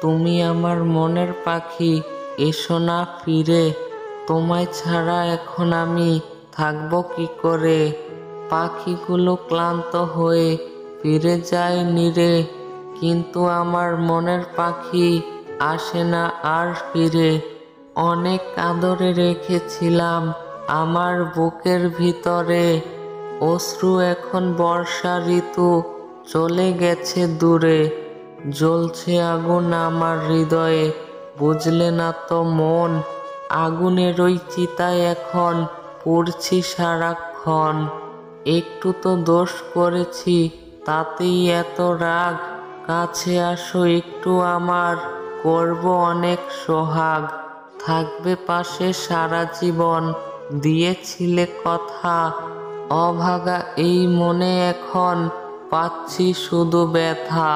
তুমি আমার মনের পাখি, এসো না ফিরে। তোমায় ছাড়া এখন আমি থাকবো কি করে। পাখিগুলো ক্লান্ত হয়ে ফিরে যায় নীড়ে, কিন্তু আমার মনের পাখি আসে না আর ফিরে। অনেক আদরে রেখেছিলাম আমার বুকের ভিতরে, অশ্রু এখন বর্ষা ঋতু চলে গেছে দূরে। জ্বলছে আগুন আমার হৃদয়ে, বুঝলে না তো মন। আগুনের ওই চিতায় এখন পুড়ছি সারাক্ষণ। একটু তো দোষ করেছি, তাতেই এত রাগ। কাছে আসো একটু আমার, করব অনেক সোহাগ। থাকবে পাশে সারা জীবন, দিয়েছিলে কথা। অভাগা এই মনে এখন পাচ্ছি শুধু ব্যথা।